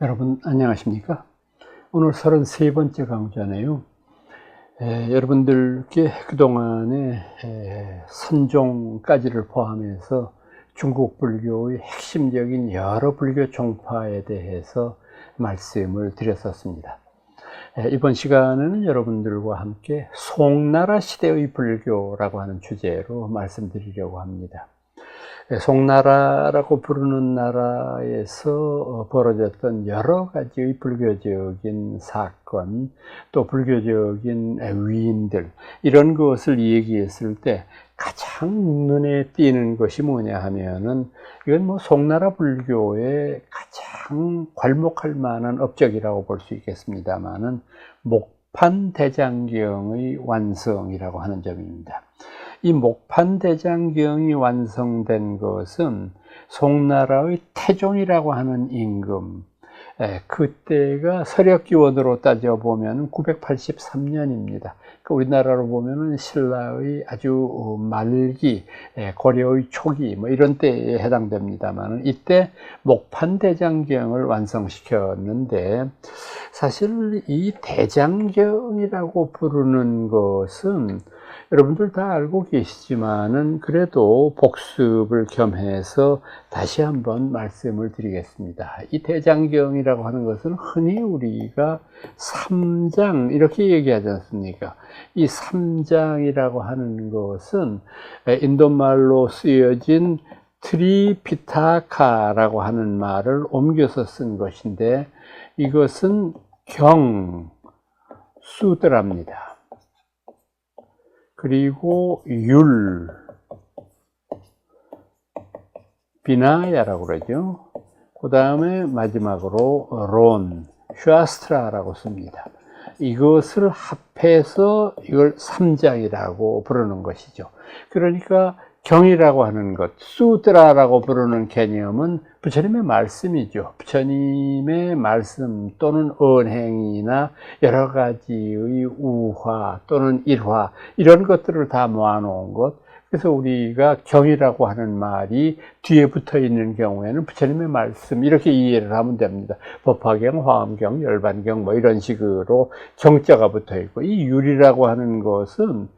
여러분 안녕하십니까? 오늘 33번째 강좌네요. 여러분들께 그동안에 선종까지를 포함해서 중국 불교의 핵심적인 여러 불교 종파에 대해서 말씀을 드렸었습니다. 이번 시간에는 여러분들과 함께 송나라 시대의 불교라고 하는 주제로 말씀드리려고 합니다. 송나라라고 부르는 나라에서 벌어졌던 여러 가지의 불교적인 사건, 또 불교적인 위인들, 이런 것을 얘기했을 때 가장 눈에 띄는 것이 뭐냐 하면은, 이건 송나라 불교의 가장 괄목할 만한 업적이라고 볼 수 있겠습니다만은, 목판대장경의 완성이라고 하는 점입니다. 이 목판대장경이 완성된 것은 송나라의 태종이라고 하는 임금, 그때가 서력기원으로 따져보면 983년입니다. 우리나라로 보면 신라의 아주 말기, 고려의 초기 이런 때에 해당됩니다만, 이때 목판대장경을 완성시켰는데, 사실 이 대장경이라고 부르는 것은 여러분들 다 알고 계시지만은 그래도 복습을 겸해서 다시 한번 말씀을 드리겠습니다. 이 대장경이라고 하는 것은 흔히 우리가 삼장 이렇게 얘기하지 않습니까? 이 삼장이라고 하는 것은 인도말로 쓰여진 트리피타카라고 하는 말을 옮겨서 쓴 것인데, 이것은 경, 수드랍니다. 그리고 율, 비나야라고 그러죠. 그 다음에 마지막으로 론, 샤스트라라고 씁니다. 이것을 합해서 이걸 삼장이라고 부르는 것이죠. 그러니까 경이라고 하는 것, 수드라라고 부르는 개념은 부처님의 말씀이죠. 부처님의 말씀 또는 언행이나 여러 가지의 우화 또는 일화, 이런 것들을 다 모아놓은 것. 그래서 우리가 경이라고 하는 말이 뒤에 붙어 있는 경우에는 부처님의 말씀, 이렇게 이해를 하면 됩니다. 법화경, 화엄경, 열반경 이런 식으로 경자가 붙어 있고, 이 율이라고 하는 것은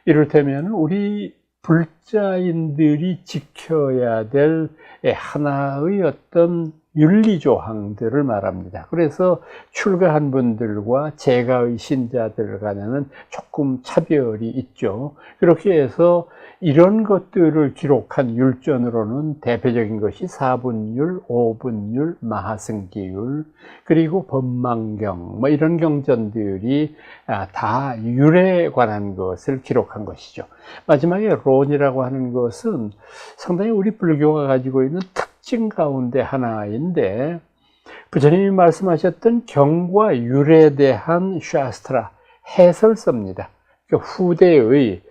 이를테면 우리 불자인들이 지켜야 될 하나의 어떤 윤리조항들을 말합니다. 그래서 출가한 분들과 재가의 신자들 간에는 조금 차별이 있죠. 그렇게 해서 이런 것들을 기록한 율전으로는 대표적인 것이 사분율, 오분율, 마하승기율, 그리고 법망경 이런 경전들이 다 율에 관한 것을 기록한 것이죠. 마지막에 론이라고 하는 것은 상당히 우리 불교가 가지고 있는 특징 가운데 하나인데, 부처님이 말씀하셨던 경과 율에 대한 샤스트라, 해설서입니다. 그러니까 후대의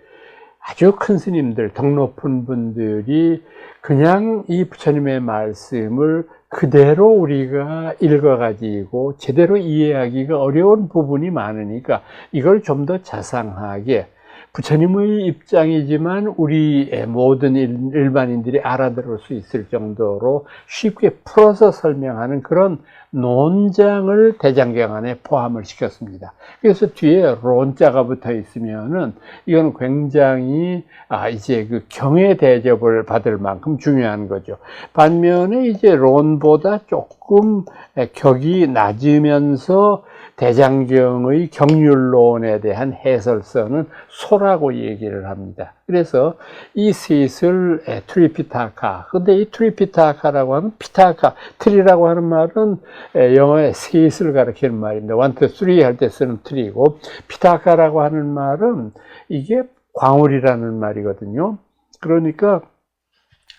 아주 큰 스님들, 덕 높은 분들이 그냥 이 부처님의 말씀을 그대로 우리가 읽어가지고 제대로 이해하기가 어려운 부분이 많으니까 이걸 좀 더 자상하게, 부처님의 입장이지만 우리 모든 일반인들이 알아들을 수 있을 정도로 쉽게 풀어서 설명하는 그런 논장을 대장경 안에 포함을 시켰습니다. 그래서 뒤에 론자가 붙어 있으면은 이건 굉장히 이제 그 경의 대접을 받을 만큼 중요한 거죠. 반면에 이제 론보다 조금 격이 낮으면서 대장경의 경률론에 대한 해설서는 소라고 얘기를 합니다. 그래서 이 셋을 트리피타카, 근데 이 트리피타카라고 하면 피타카, 트리라고 하는 말은 영어의 셋을 가리키는 말입니다. 1, 2, 3 할 때 쓰는 트리고, 피타카라고 하는 말은 이게 광울이라는 말이거든요. 그러니까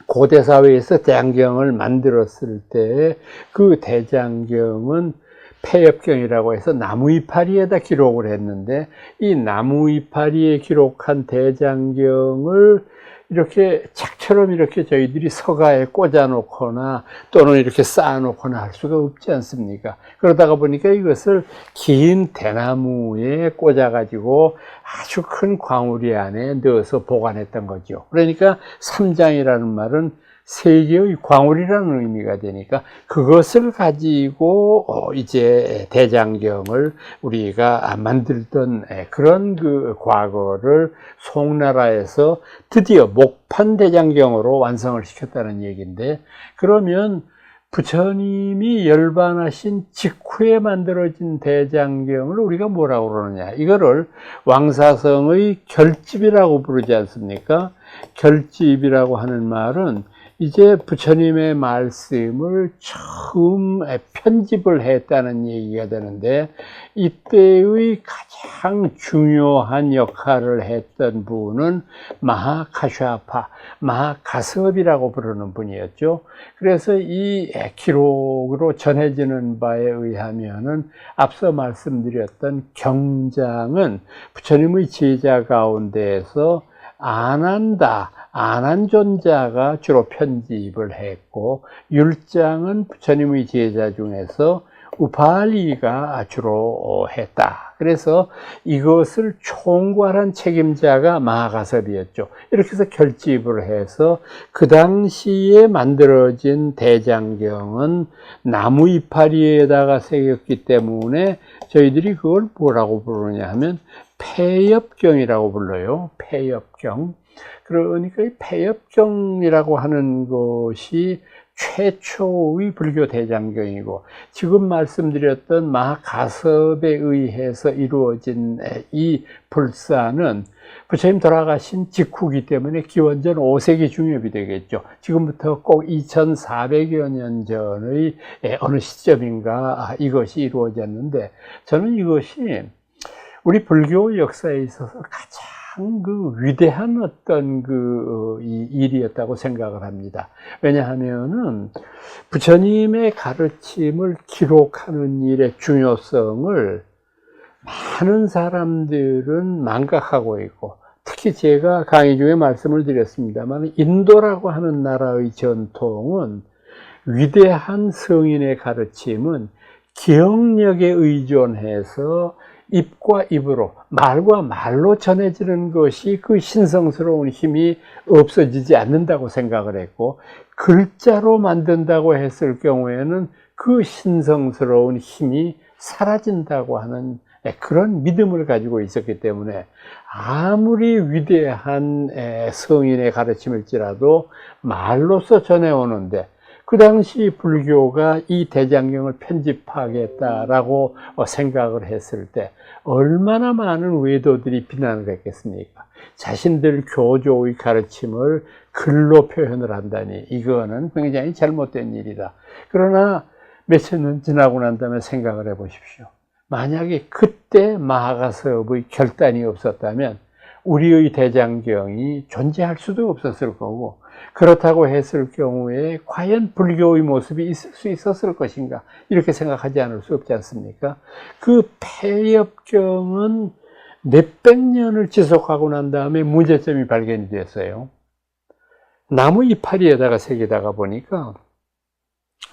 고대 사회에서 대장경을 만들었을 때 그 대장경은 폐엽경이라고 해서 나무 이파리에다 기록을 했는데, 이 나무 이파리에 기록한 대장경을 이렇게 책처럼 이렇게 저희들이 서가에 꽂아 놓거나 또는 이렇게 쌓아 놓거나 할 수가 없지 않습니까? 그러다가 보니까 이것을 긴 대나무에 꽂아 가지고 아주 큰 광우리 안에 넣어서 보관했던 거죠. 그러니까 삼장이라는 말은 세계의 광울이라는 의미가 되니까 그것을 가지고 이제 대장경을 우리가 만들던 그런 그 과거를 송나라에서 드디어 목판 대장경으로 완성을 시켰다는 얘기인데, 그러면 부처님이 열반하신 직후에 만들어진 대장경을 우리가 뭐라고 그러느냐, 이거를 왕사성의 결집이라고 부르지 않습니까? 결집이라고 하는 말은 이제 부처님의 말씀을 처음 편집을 했다는 얘기가 되는데, 이때의 가장 중요한 역할을 했던 분은 마하카샤파, 마하가섭이라고 부르는 분이었죠. 그래서 이 기록으로 전해지는 바에 의하면은 앞서 말씀드렸던 경장은 부처님의 제자 가운데에서 안한존자가 주로 편집을 했고, 율장은 부처님의 제자 중에서 우팔리가 주로 했다. 그래서 이것을 총괄한 책임자가 마하가섭이었죠. 이렇게 해서 결집을 해서 그 당시에 만들어진 대장경은 나무 이파리에다가 새겼기 때문에 저희들이 그걸 뭐라고 부르냐 하면 폐엽경이라고 불러요. 폐엽경. 그러니까 이 폐엽경이라고 하는 것이 최초의 불교 대장경이고, 지금 말씀드렸던 마하가섭에 의해서 이루어진 이 불사는 부처님 돌아가신 직후이기 때문에 기원전 5세기 중엽이 되겠죠. 지금부터 꼭 2400여 년 전의 어느 시점인가 이것이 이루어졌는데, 저는 이것이 우리 불교 역사에 있어서 가장 그 위대한 어떤 이 일이었다고 생각을 합니다. 왜냐하면은 부처님의 가르침을 기록하는 일의 중요성을 많은 사람들은 망각하고 있고, 특히 제가 강의 중에 말씀을 드렸습니다만, 인도라고 하는 나라의 전통은 위대한 성인의 가르침은 기억력에 의존해서 입과 입으로, 말과 말로 전해지는 것이 그 신성스러운 힘이 없어지지 않는다고 생각을 했고, 글자로 만든다고 했을 경우에는 그 신성스러운 힘이 사라진다고 하는 그런 믿음을 가지고 있었기 때문에, 아무리 위대한 성인의 가르침일지라도 말로서 전해오는데, 그 당시 불교가 이 대장경을 편집하겠다라고 생각을 했을 때 얼마나 많은 외도들이 비난을 했겠습니까? 자신들 교조의 가르침을 글로 표현을 한다니, 이거는 굉장히 잘못된 일이다. 그러나 몇천 년 지나고 난 다음에 생각을 해 보십시오. 만약에 그때 마하가섭의 결단이 없었다면 우리의 대장경이 존재할 수도 없었을 거고, 그렇다고 했을 경우에 과연 불교의 모습이 있을 수 있었을 것인가, 이렇게 생각하지 않을 수 없지 않습니까? 그 폐엽경은 몇백 년을 지속하고 난 다음에 문제점이 발견이 됐어요. 나무 이파리에다가 새기다가 보니까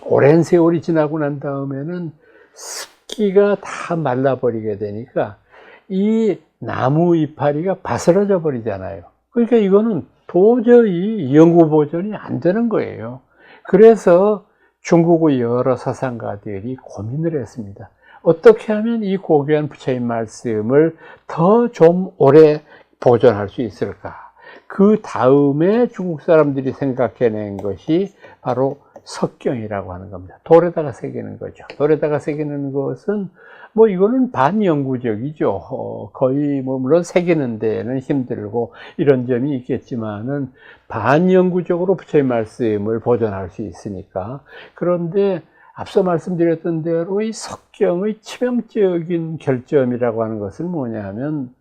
오랜 세월이 지나고 난 다음에는 습기가 다 말라버리게 되니까 이 나무 이파리가 바스러져 버리잖아요. 그러니까 이거는 도저히 연구 보존이 안 되는 거예요. 그래서 중국의 여러 사상가들이 고민을 했습니다. 어떻게 하면 이 고귀한 부처님 말씀을 더 좀 오래 보존할 수 있을까? 그 다음에 중국 사람들이 생각해낸 것이 바로 석경이라고 하는 겁니다. 돌에다가 새기는 거죠. 돌에다가 새기는 것은 이거는 반영구적이죠. 거의 물론 새기는 데는 힘들고 이런 점이 있겠지만은 반영구적으로 부처의 말씀을 보존할 수 있으니까. 그런데 앞서 말씀드렸던 대로 이 석경의 치명적인 결점이라고 하는 것은 뭐냐 하면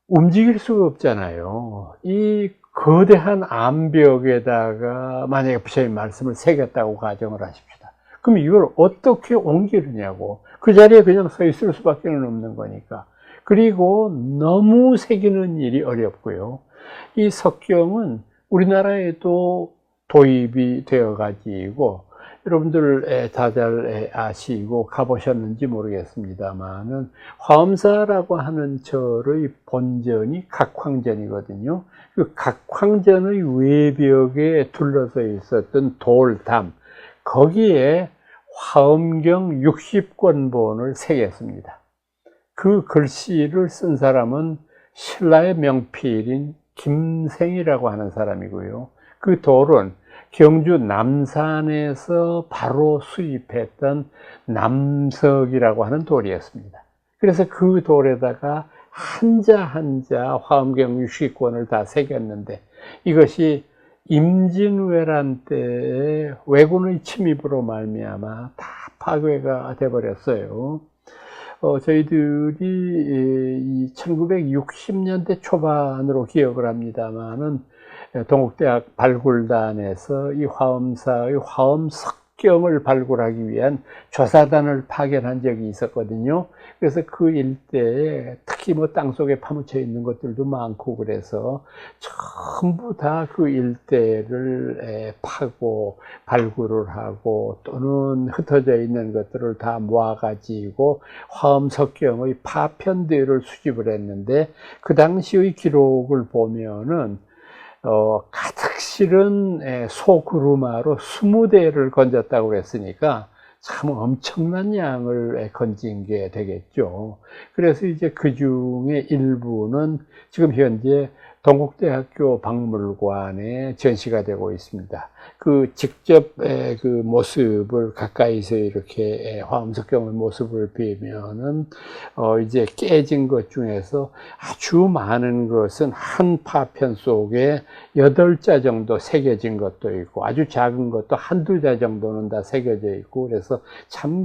움직일 수가 없잖아요. 이 거대한 암벽에다가 만약에 부처님 말씀을 새겼다고 가정을 하십시다. 그럼 이걸 어떻게 옮기느냐고. 그 자리에 그냥 서 있을 수밖에 없는 거니까. 그리고 너무 새기는 일이 어렵고요. 이 석경은 우리나라에도 도입이 되어 가지고 여러분들 다 잘 아시고 가보셨는지 모르겠습니다만은 화엄사라고 하는 절의 본전이 각황전이거든요. 그 각황전의 외벽에 둘러서 있었던 돌담, 거기에 화엄경 60권본을 새겼습니다. 그 글씨를 쓴 사람은 신라의 명필인 김생이라고 하는 사람이고요. 그 돌은 경주 남산에서 바로 수입했던 남석이라고 하는 돌이었습니다. 그래서 그 돌에다가 한자 한자 화엄경 60권을 다 새겼는데, 이것이 임진왜란 때에 왜군의 침입으로 말미암아 다 파괴가 돼버렸어요. 저희들이 이 1960년대 초반으로 기억을 합니다만은 동국대학 발굴단에서 이 화엄사의 화엄석경을 발굴하기 위한 조사단을 파견한 적이 있었거든요. 그래서 그 일대에 특히 뭐 땅속에 파묻혀 있는 것들도 많고, 그래서 전부 다 그 일대를 파고 발굴을 하고, 또는 흩어져 있는 것들을 다 모아가지고 화엄석경의 파편들을 수집을 했는데, 그 당시의 기록을 보면은 가득 실은 소구루마로 20대를 건졌다고 그랬으니까 참 엄청난 양을 건진 게 되겠죠. 그래서 이제 그 중에 일부는 지금 현재 동국대학교 박물관에 전시가 되고 있습니다. 그 직접 그 모습을 가까이서 이렇게 화엄석경의 모습을 보면은 이제 깨진 것 중에서 아주 많은 것은 한 파편 속에 8자 정도 새겨진 것도 있고, 아주 작은 것도 한두 자 정도는 다 새겨져 있고, 그래서 참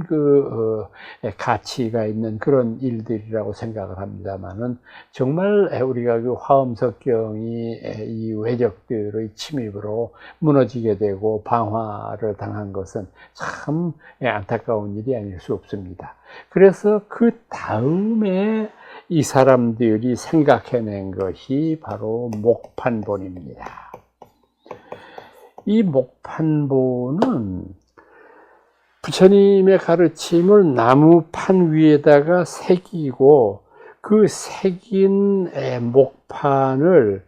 가치가 있는 그런 일들이라고 생각을 합니다만은, 정말 우리가 그 화엄석경이 이 왜적들의 침입으로 무너지게 되고 방화를 당한 것은 참 안타까운 일이 아닐 수 없습니다. 그래서 그 다음에 이 사람들이 생각해낸 것이 바로 목판본입니다. 이 목판본은 부처님의 가르침을 나무판 위에다가 새기고, 그 새긴 목판을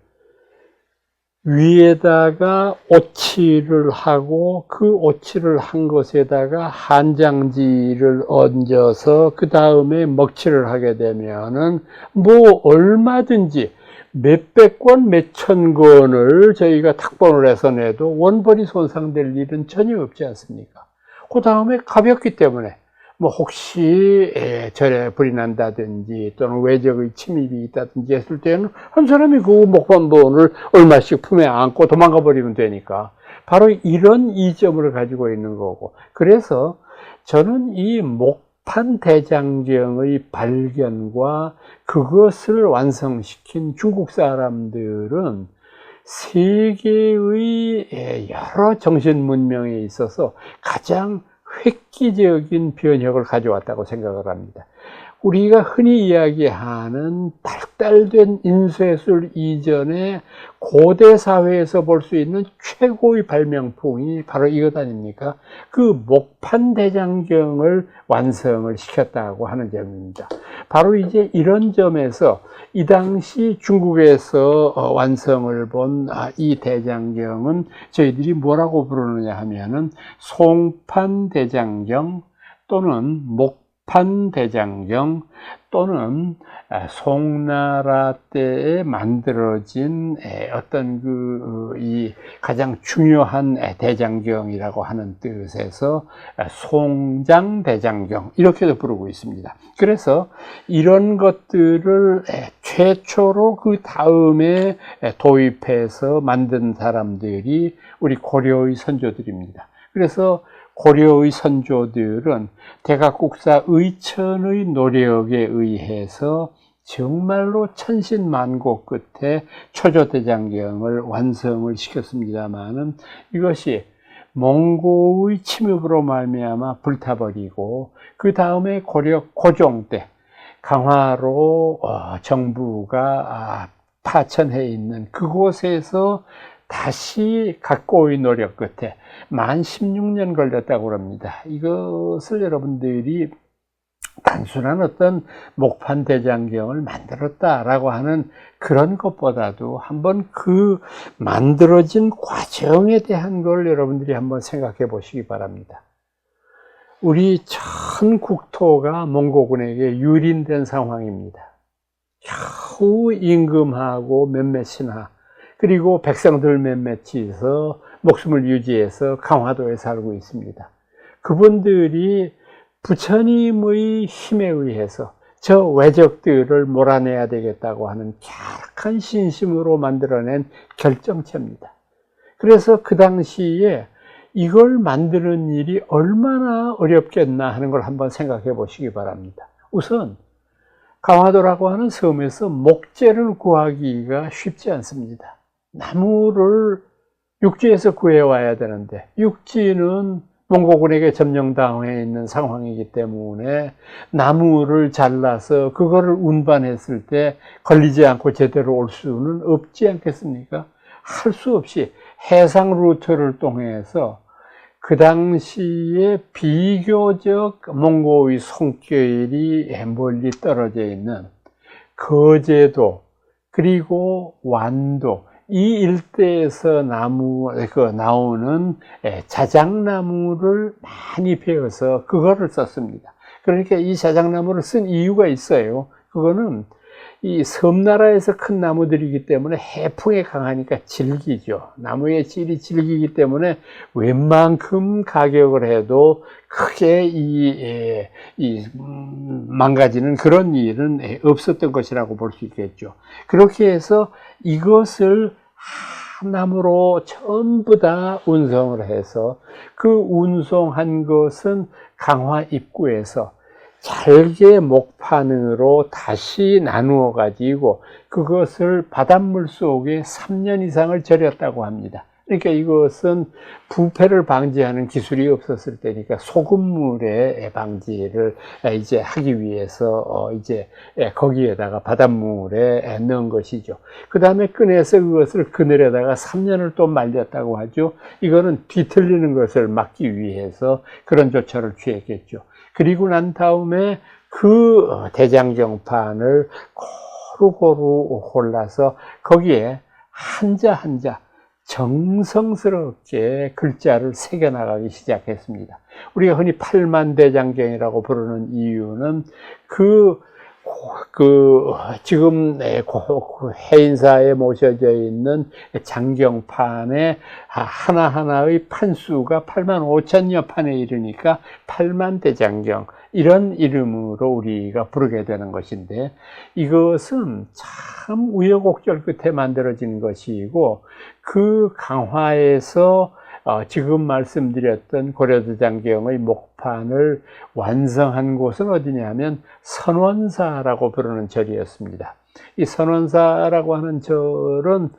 위에다가 오칠을 하고, 그 오칠을 한 것에다가 한장지를 얹어서 그 다음에 먹칠을 하게 되면은 뭐 얼마든지 몇백 권, 몇천 권을 저희가 탁본을 해서 내도 원본이 손상될 일은 전혀 없지 않습니까? 그 다음에 가볍기 때문에 뭐 혹시 절에 불이 난다든지 또는 외적의 침입이 있다든지 했을 때는 한 사람이 그 목판본을 얼마씩 품에 안고 도망가 버리면 되니까, 바로 이런 이점을 가지고 있는 거고, 그래서 저는 이 목판 대장경의 발견과 그것을 완성시킨 중국 사람들은 세계의 여러 정신 문명에 있어서 가장 획기적인 변혁을 가져왔다고 생각을 합니다. 우리가 흔히 이야기하는 발달된 인쇄술 이전에 고대 사회에서 볼 수 있는 최고의 발명품이 바로 이것 아닙니까? 그 목판 대장경을 완성을 시켰다고 하는 점입니다. 바로 이제 이런 점에서 이 당시 중국에서 완성을 본 이 대장경은 저희들이 뭐라고 부르느냐 하면은 송판 대장경 또는 목판 대장경 또는 송나라 때에 만들어진 어떤 이 가장 중요한 대장경이라고 하는 뜻에서 송장 대장경 이렇게도 부르고 있습니다. 그래서 이런 것들을 최초로 그 다음에 도입해서 만든 사람들이 우리 고려의 선조들입니다. 그래서 고려의 선조들은 대각국사 의천의 노력에 의해서 정말로 천신만고 끝에 초조대장경을 완성을 시켰습니다마는, 이것이 몽고의 침입으로 말미암아 불타버리고, 그 다음에 고려 고종 때 강화로 정부가 파천해 있는 그곳에서 다시 각고의 노력 끝에 만 16년 걸렸다고 합니다. 이것을 여러분들이 단순한 어떤 목판 대장경을 만들었다라고 하는 그런 것보다도 한번 그 만들어진 과정에 대한 걸 여러분들이 한번 생각해 보시기 바랍니다. 우리 전 국토가 몽고군에게 유린된 상황입니다. 겨우 임금하고 몇몇 신하 그리고 백성들 몇몇이서 목숨을 유지해서 강화도에 살고 있습니다. 그분들이 부처님의 힘에 의해서 저 외적들을 몰아내야 되겠다고 하는 갸륵한 신심으로 만들어낸 결정체입니다. 그래서 그 당시에 이걸 만드는 일이 얼마나 어렵겠나 하는 걸 한번 생각해 보시기 바랍니다. 우선 강화도라고 하는 섬에서 목재를 구하기가 쉽지 않습니다. 나무를 육지에서 구해와야 되는데 육지는 몽고군에게 점령당해 있는 상황이기 때문에 나무를 잘라서 그거를 운반했을 때 걸리지 않고 제대로 올 수는 없지 않겠습니까? 할 수 없이 해상 루트를 통해서 그 당시에 비교적 몽고의 손길이 멀리 떨어져 있는 거제도 그리고 완도 이 일대에서 나오는 자작나무를 많이 베어서 그거를 썼습니다. 그러니까 이 자작나무를 쓴 이유가 있어요. 그거는 이 섬나라에서 큰 나무들이기 때문에 해풍에 강하니까 질기죠. 나무의 질이 질기기 때문에 웬만큼 가격을 해도 크게 망가지는 그런 일은 없었던 것이라고 볼 수 있겠죠. 그렇게 해서 이것을 한 나무로 전부 다 운송을 해서 그 운송한 것은 강화 입구에서 잘게 목판으로 다시 나누어 가지고 그것을 바닷물 속에 3년 이상을 절였다고 합니다. 그러니까 이것은 부패를 방지하는 기술이 없었을 때니까 소금물의 방지를 이제 하기 위해서 이제 거기에다가 바닷물에 넣은 것이죠. 그 다음에 꺼내서 그것을 그늘에다가 3년을 또 말렸다고 하죠. 이거는 뒤틀리는 것을 막기 위해서 그런 조처를 취했겠죠. 그리고 난 다음에 그 대장경판을 고루고루 골라서 거기에 한자 한자 정성스럽게 글자를 새겨나가기 시작했습니다. 우리가 흔히 팔만대장경이라고 부르는 이유는 지금 해인사에 모셔져 있는 장경판의 하나하나의 판수가 85,000여 판에 이르니까 팔만대장경 이런 이름으로 우리가 부르게 되는 것인데 이것은 참 우여곡절 끝에 만들어진 것이고 그 강화에서 지금 말씀드렸던 고려대장경의 목판을 완성한 곳은 어디냐면 선원사라고 부르는 절이었습니다. 이 선원사라고 하는 절은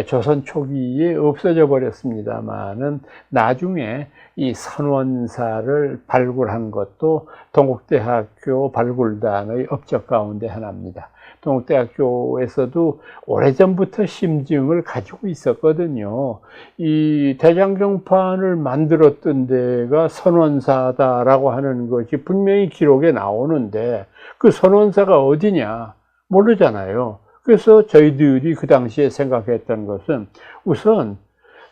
조선 초기에 없어져 버렸습니다만은 나중에 이 선원사를 발굴한 것도 동국대학교 발굴단의 업적 가운데 하나입니다. 동국대학교에서도 오래전부터 심증을 가지고 있었거든요. 이 대장경판을 만들었던 데가 선원사다라고 하는 것이 분명히 기록에 나오는데 그 선원사가 어디냐 모르잖아요. 그래서 저희들이 그 당시에 생각했던 것은 우선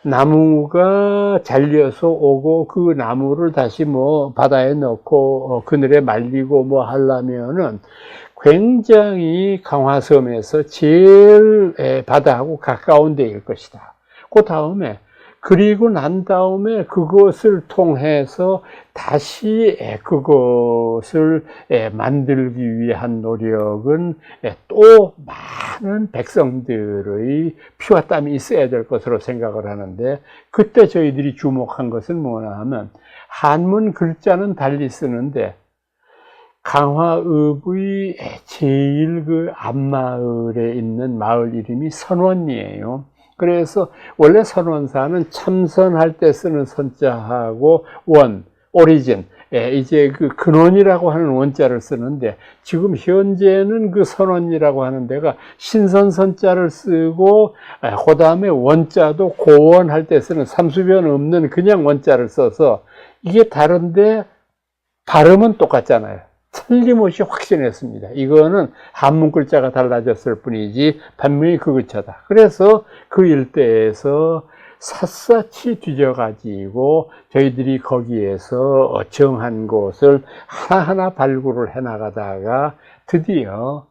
나무가 잘려서 오고 그 나무를 다시 바다에 넣고 그늘에 말리고 하려면은 굉장히 강화섬에서 제일 바다하고 가까운 데일 것이다. 그 다음에 그리고 난 다음에 그것을 통해서 다시 그것을 만들기 위한 노력은 또 많은 백성들의 피와 땀이 있어야 될 것으로 생각을 하는데 그때 저희들이 주목한 것은 뭐냐 하면 한문 글자는 달리 쓰는데 강화읍의 제일 그 앞마을에 있는 마을 이름이 선원이에요. 그래서 원래 선원사는 참선할 때 쓰는 선자하고 오리진 이제 그 근원이라고 하는 원자를 쓰는데, 지금 현재는 그 선원이라고 하는 데가 신선선자를 쓰고, 그 다음에 원자도 고원할 때 쓰는 삼수변 없는 그냥 원자를 써서, 이게 다른데 발음은 똑같잖아요. 틀림없이 확신했습니다. 이거는 한문 글자가 달라졌을 뿐이지 반면이 그 글자다. 그래서 그 일대에서 샅샅이 뒤져가지고 저희들이 거기에서 정한 곳을 하나하나 발굴을 해나가다가 드디어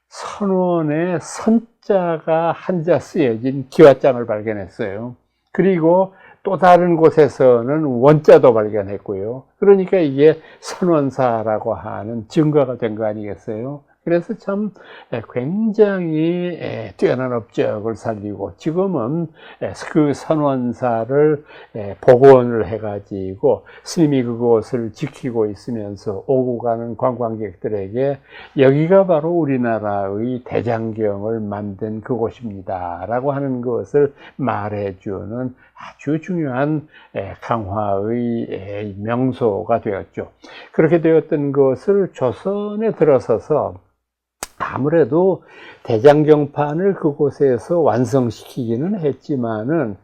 선원의 선자가 한자 쓰여진 기와장을 발견했어요. 그리고 또 다른 곳에서는 원자도 발견했고요. 그러니까 이게 선원사라고 하는 증거가 된 거 아니겠어요? 그래서 참 굉장히 뛰어난 업적을 살리고, 지금은 그 선원사를 복원을 해가지고 스님이 그곳을 지키고 있으면서 오고 가는 관광객들에게 여기가 바로 우리나라의 대장경을 만든 그곳입니다 라고 하는 것을 말해주는 아주 중요한 강화의 명소가 되었죠. 그렇게 되었던 것을 조선에 들어서서 아무래도 대장경판을 그곳에서 완성시키기는 했지만은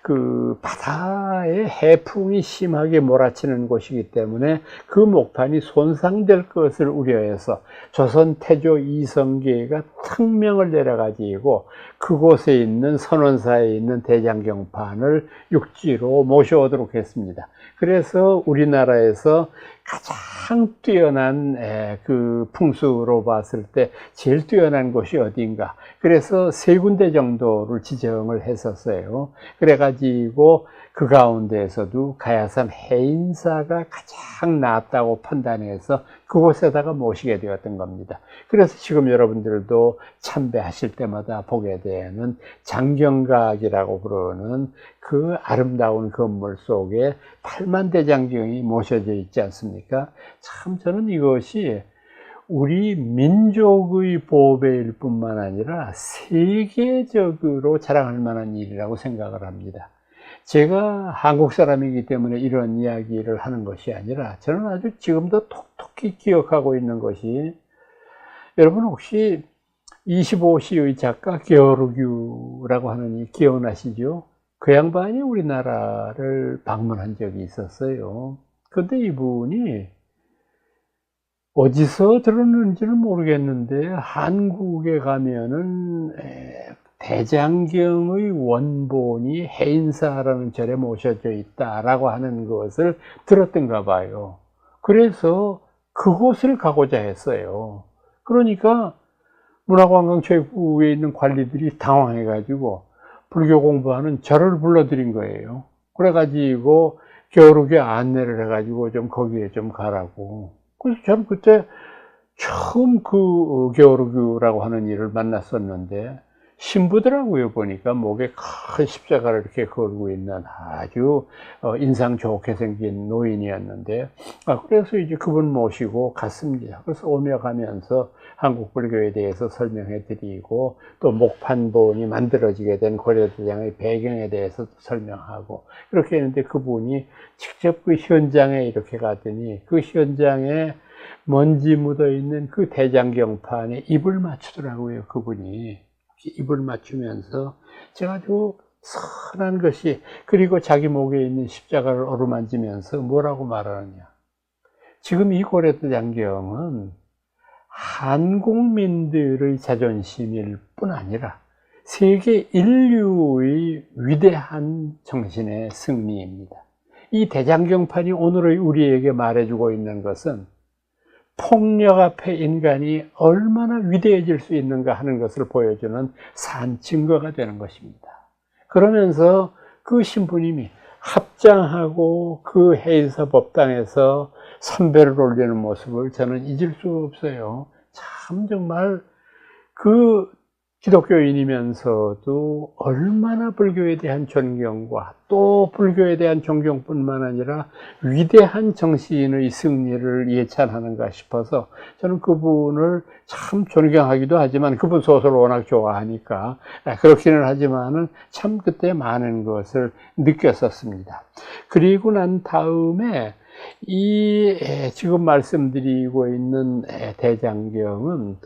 그 바다에 해풍이 심하게 몰아치는 곳이기 때문에 그 목판이 손상될 것을 우려해서 조선 태조 이성계가 특명을 내려가지고 그곳에 있는 선원사에 있는 대장경판을 육지로 모셔오도록 했습니다. 그래서 우리나라에서 가장 뛰어난 그 풍수로 봤을 때 제일 뛰어난 곳이 어딘가, 그래서 3군데 정도를 지정을 했었어요. 그래가지고 그 가운데에서도 가야산 해인사가 가장 낫다고 판단해서 그곳에다가 모시게 되었던 겁니다. 그래서 지금 여러분들도 참배하실 때마다 보게 되는 장경각이라고 부르는 그 아름다운 건물 속에 8만대장경이 모셔져 있지 않습니까? 참 저는 이것이 우리 민족의 보배일 뿐만 아니라 세계적으로 자랑할 만한 일이라고 생각을 합니다. 제가 한국 사람이기 때문에 이런 이야기를 하는 것이 아니라 저는 아주 지금도 톡톡히 기억하고 있는 것이, 여러분 혹시 25시의 작가 겨루규라고 하는 이 기억나시죠? 그 양반이 우리나라를 방문한 적이 있었어요. 근데 이분이 어디서 들었는지는 모르겠는데 한국에 가면은 대장경의 원본이 해인사라는 절에 모셔져 있다라고 하는 것을 들었던가 봐요. 그래서 그곳을 가고자 했어요. 그러니까 문화관광체육부에 있는 관리들이 당황해가지고 불교 공부하는 저를 불러들인 거예요. 그래가지고 겨울에 안내를 해가지고 좀 거기에 좀 가라고. 그래서 저는 그때 처음 그 겨울교라고 하는 일을 만났었는데, 신부더라고요. 보니까 목에 큰 십자가를 이렇게 걸고 있는 아주 인상 좋게 생긴 노인이었는데, 그래서 이제 그분 모시고 갔습니다. 그래서 오며 가면서 한국 불교에 대해서 설명해 드리고, 또 목판본이 만들어지게 된 고려대장의 배경에 대해서 설명하고, 그렇게 했는데 그분이 직접 그 현장에 이렇게 가더니 그 현장에 먼지 묻어 있는 그 대장경판에 입을 맞추더라고요. 그분이 입을 맞추면서 제가 아주 선한 것이, 그리고 자기 목에 있는 십자가를 어루만지면서 뭐라고 말하느냐, 지금 이 고려대장경은 한국민들의 자존심일 뿐 아니라 세계 인류의 위대한 정신의 승리입니다. 이 대장경판이 오늘의 우리에게 말해주고 있는 것은 폭력 앞에 인간이 얼마나 위대해질 수 있는가 하는 것을 보여주는 산 증거가 되는 것입니다. 그러면서 그 신부님이 합장하고 그 해인사 법당에서 삼배를 올리는 모습을 저는 잊을 수가 없어요. 참 정말 그 기독교인이면서도 얼마나 불교에 대한 존경과 또 불교에 대한 존경뿐만 아니라 위대한 정신의 승리를 예찬하는가 싶어서 저는 그분을 참 존경하기도 하지만, 그분 소설을 워낙 좋아하니까 그렇기는 하지만은 참 그때 많은 것을 느꼈었습니다. 그리고 난 다음에 지금 말씀드리고 있는 대장경은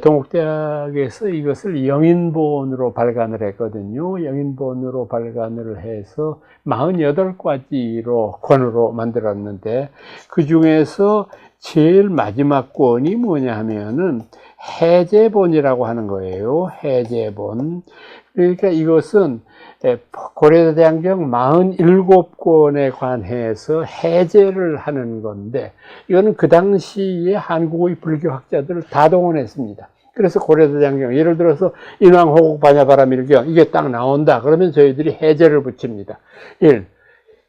동국대학에서 이것을 영인본으로 발간을 했거든요. 영인본으로 발간을 해서 48가지로 권으로 만들었는데, 그 중에서 제일 마지막 권이 뭐냐 하면은 해제본이라고 하는 거예요. 해제본. 그러니까 이것은 고려대장경 47권에 관해서 해제를 하는 건데, 이거는 그 당시에 한국의 불교학자들을 다 동원했습니다. 그래서 고려대장경, 예를 들어서 인왕호국 반야바라밀경, 이게 딱 나온다 그러면 저희들이 해제를 붙입니다. 1.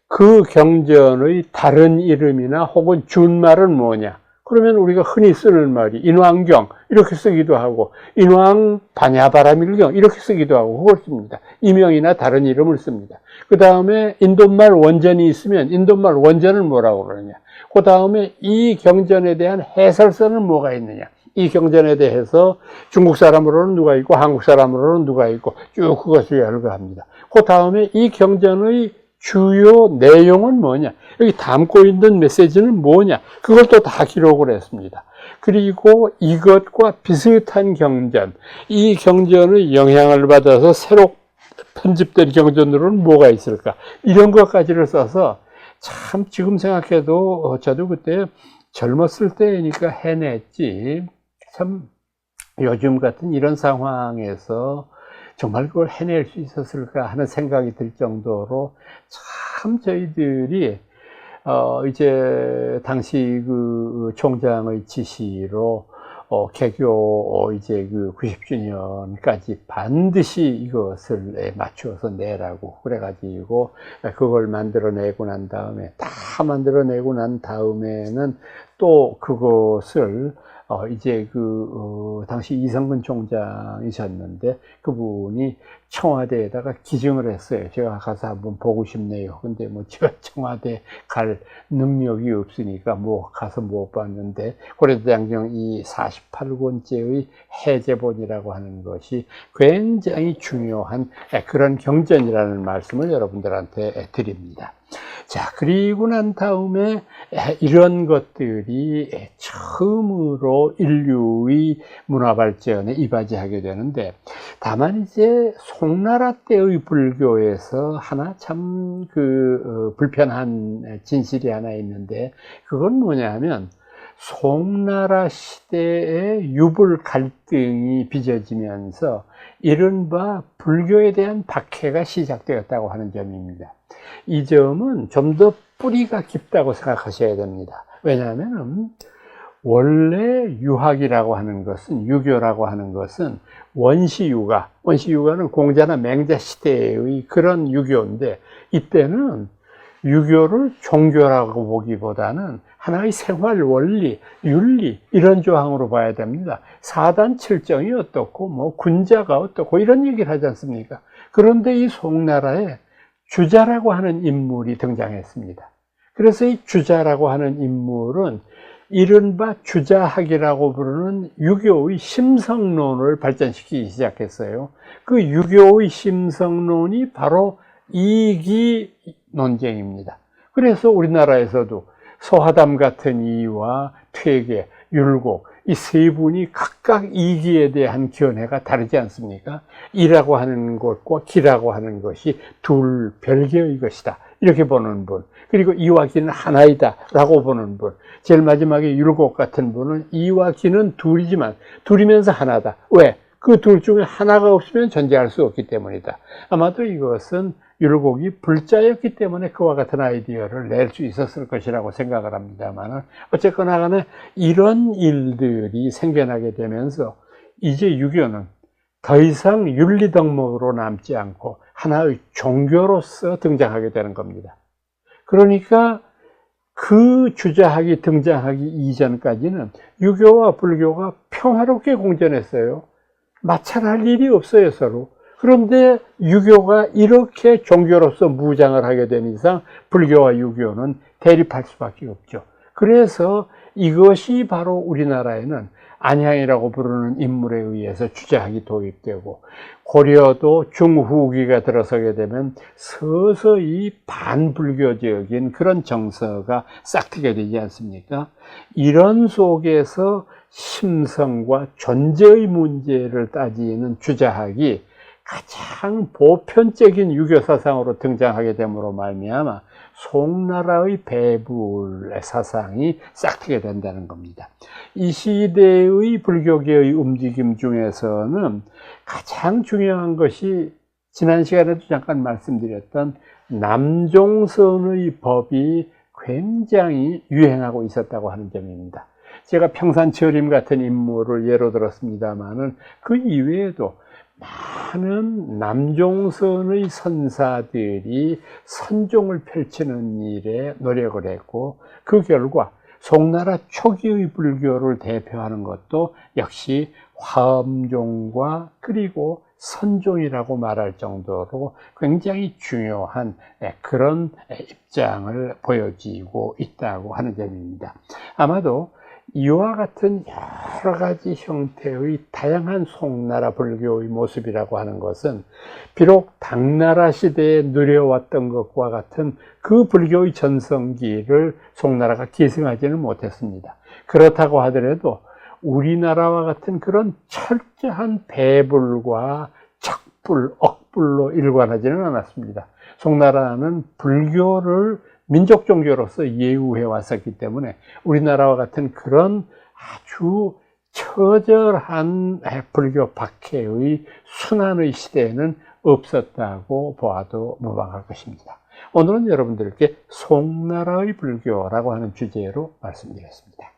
그 경전의 다른 이름이나 혹은 준말은 뭐냐? 그러면 우리가 흔히 쓰는 말이 인왕경 이렇게 쓰기도 하고, 인왕 반야바라밀경 이렇게 쓰기도 하고, 그걸 씁니다. 이명이나 다른 이름을 씁니다. 그 다음에 인도말 원전이 있으면 인도말 원전은 뭐라고 그러느냐. 그 다음에 이 경전에 대한 해설서는 뭐가 있느냐. 이 경전에 대해서 중국 사람으로는 누가 있고 한국 사람으로는 누가 있고 쭉 그것을 열거합니다. 그 다음에 이 경전의 주요 내용은 뭐냐, 여기 담고 있는 메시지는 뭐냐, 그걸 또 다 기록을 했습니다. 그리고 이것과 비슷한 경전, 이 경전의 영향을 받아서 새로 편집된 경전으로는 뭐가 있을까, 이런 것까지를 써서 참 지금 생각해도 저도 그때 젊었을 때니까 해냈지, 참 요즘 같은 이런 상황에서 정말 그걸 해낼 수 있었을까 하는 생각이 들 정도로 참 저희들이 이제 당시 그 총장의 지시로 개교 이제 그 90주년까지 반드시 이것을 맞추어서 내라고 그래가지고 그걸 만들어내고 난 다음에, 다 만들어내고 난 다음에는 또 그것을 이제 당시 이성근 총장이셨는데 그분이 청와대에다가 기증을 했어요. 제가 가서 한번 보고 싶네요. 근데 뭐 제가 청와대 갈 능력이 없으니까 뭐 가서 못 봤는데, 고려대장경 이 48권째의 해제본이라고 하는 것이 굉장히 중요한 그런 경전이라는 말씀을 여러분들한테 드립니다. 자, 그리고 난 다음에 이런 것들이 처음으로 인류의 문화 발전에 이바지하게 되는데, 다만 이제 송나라 때의 불교에서 하나 참 불편한 진실이 하나 있는데, 그건 뭐냐 하면 송나라 시대에 유불 갈등이 빚어지면서 이른바 불교에 대한 박해가 시작되었다고 하는 점입니다. 이 점은 좀 더 뿌리가 깊다고 생각하셔야 됩니다. 왜냐하면 원래 유학이라고 하는 것은, 유교라고 하는 것은 원시유가는 공자나 맹자 시대의 그런 유교인데, 이때는 유교를 종교라고 보기보다는 하나의 생활 원리, 윤리, 이런 조항으로 봐야 됩니다. 사단 칠정이 어떻고 뭐 군자가 어떻고 이런 얘기를 하지 않습니까? 그런데 이 송나라에 주자라고 하는 인물이 등장했습니다. 그래서 이 주자라고 하는 인물은 이른바 주자학이라고 부르는 유교의 심성론을 발전시키기 시작했어요. 그 유교의 심성론이 바로 이기 논쟁입니다. 그래서 우리나라에서도 소하담 같은 이와 퇴계, 율곡, 이 세 분이 각각 이기에 대한 견해가 다르지 않습니까? 이라고 하는 것과 기라고 하는 것이 둘 별개의 것이다, 이렇게 보는 분, 그리고 이와 기는 하나이다 라고 보는 분, 제일 마지막에 율곡 같은 분은 이와 기는 둘이지만 둘이면서 하나다. 왜? 그 둘 중에 하나가 없으면 존재할 수 없기 때문이다. 아마도 이것은 율곡이 불자였기 때문에 그와 같은 아이디어를 낼 수 있었을 것이라고 생각을 합니다만, 어쨌거나 간에 이런 일들이 생겨나게 되면서 이제 유교는 더 이상 윤리덕목으로 남지 않고 하나의 종교로서 등장하게 되는 겁니다. 그러니까 그 주자학이 등장하기 이전까지는 유교와 불교가 평화롭게 공존했어요. 마찰할 일이 없어요, 서로. 그런데 유교가 이렇게 종교로서 무장을 하게 된 이상 불교와 유교는 대립할 수밖에 없죠. 그래서 이것이 바로 우리나라에는 안향이라고 부르는 인물에 의해서 주자학이 도입되고, 고려도 중후기가 들어서게 되면 서서히 반불교적인 그런 정서가 싹트게 되지 않습니까? 이런 속에서 심성과 존재의 문제를 따지는 주자학이 가장 보편적인 유교 사상으로 등장하게 됨으로 말미암아 송나라의 배불의 사상이 싹트게 된다는 겁니다. 이 시대의 불교계의 움직임 중에서는 가장 중요한 것이 지난 시간에도 잠깐 말씀드렸던 남종선의 법이 굉장히 유행하고 있었다고 하는 점입니다. 제가 평산철임 같은 인물을 예로 들었습니다만은 그 이외에도 많은 남종선의 선사들이 선종을 펼치는 일에 노력을 했고, 그 결과 송나라 초기의 불교를 대표하는 것도 역시 화엄종과 그리고 선종이라고 말할 정도로 굉장히 중요한 그런 입장을 보여지고 있다고 하는 점입니다. 아마도 이와 같은 여러 가지 형태의 다양한 송나라 불교의 모습이라고 하는 것은 비록 당나라 시대에 누려왔던 것과 같은 그 불교의 전성기를 송나라가 계승하지는 못했습니다. 그렇다고 하더라도 우리나라와 같은 그런 철저한 배불과 척불, 억불로 일관하지는 않았습니다. 송나라는 불교를 민족 종교로서 예우해 왔었기 때문에 우리나라와 같은 그런 아주 처절한 불교 박해의 순환의 시대에는 없었다고 보아도 무방할 것입니다. 오늘은 여러분들께 송나라의 불교라고 하는 주제로 말씀드렸습니다.